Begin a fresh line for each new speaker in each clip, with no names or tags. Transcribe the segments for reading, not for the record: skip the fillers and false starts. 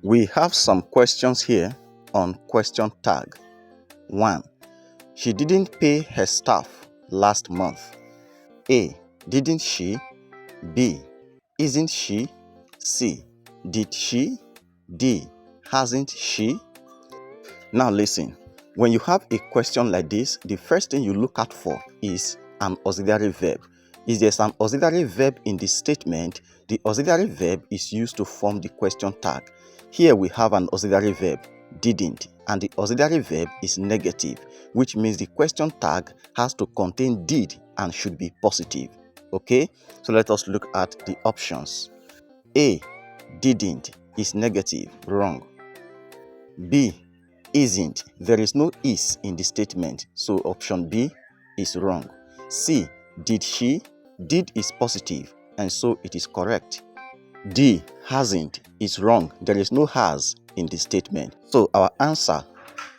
We have some questions here on question tag. 1. She didn't pay her staff last month. A. Didn't she? B. Isn't she? C. Did she? D. Hasn't she? Now listen, when you have a question like this, the first thing you look out for is an auxiliary verb. If there's an auxiliary verb in the statement, the auxiliary verb is used to form the question tag. Here we have an auxiliary verb, didn't, and the auxiliary verb is negative, which means the question tag has to contain did and should be positive. Okay, so let us look at the options. A. Didn't is negative, wrong. B. Isn't, there is no is in the statement, so option B is wrong. C. Did she? Did is positive, and so it is correct. D. Hasn't is wrong, there is no has in the statement, so our answer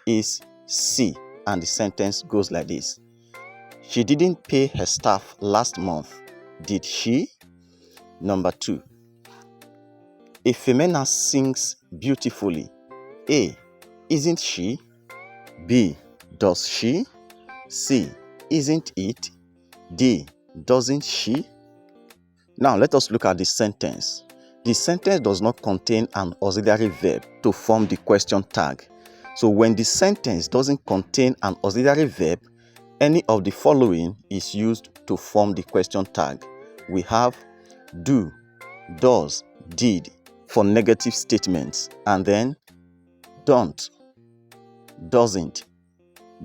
is C, and the sentence goes like this. She didn't pay her staff last month, did she? Number 2. A female sings beautifully. A. Isn't she? B. Does she? C. Isn't it? D. Doesn't she? Now let us look at the sentence. The sentence does not contain an auxiliary verb to form the question tag. So when the sentence doesn't contain an auxiliary verb, any of the following is used to form the question tag. We have do, does, did for negative statements, and then don't, doesn't,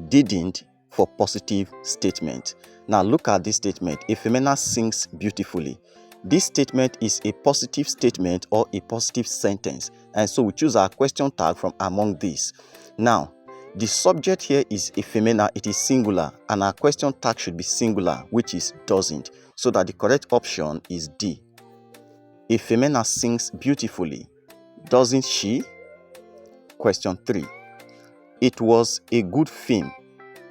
didn't for positive statement. Now look at this statement. A female sings beautifully. This statement is a positive statement or a positive sentence, and so we choose our question tag from among these. Now the subject here is a female, it is singular, and our question tag should be singular, which is doesn't, so that the correct option is D. A female sings beautifully, doesn't she? Question 3. It was a good film.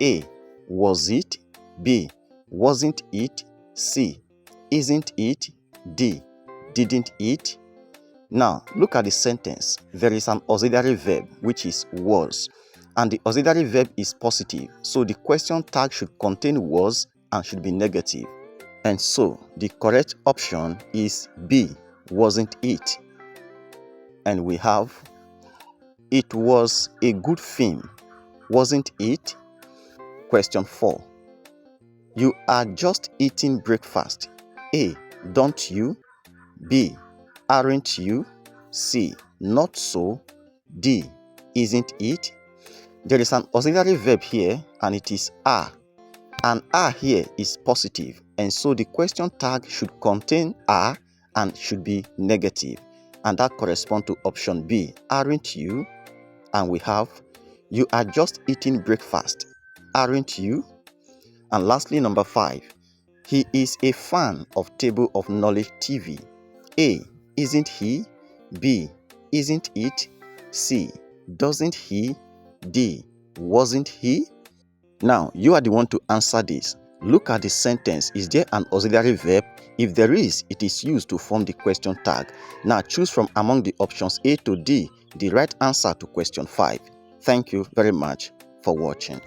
A. Was it? B. Wasn't it? C. Isn't it? D. Didn't it? Now look at the sentence. There is an auxiliary verb, which is was, and the auxiliary verb is positive, so the question tag should contain was and should be negative, and so the correct option is B. Wasn't it? And we have it was a good film, wasn't it? Question 4. You are just eating breakfast. A. Don't you? B. Aren't you? C. Not so. D. Isn't it? There is an auxiliary verb here, and it is are. And are here is positive, and so the question tag should contain are and should be negative, and that corresponds to option B. Aren't you? And we have you are just eating breakfast, aren't you? And lastly, number 5. He is a fan of Table of Knowledge TV. A. Isn't he? B. Isn't it? C. Doesn't he? D. Wasn't he? Now you are the one to answer this. Look at the sentence. Is there an auxiliary verb? If there is, it is used to form the question tag. Now choose from among the options A to D the right answer to question 5. Thank you very much for watching.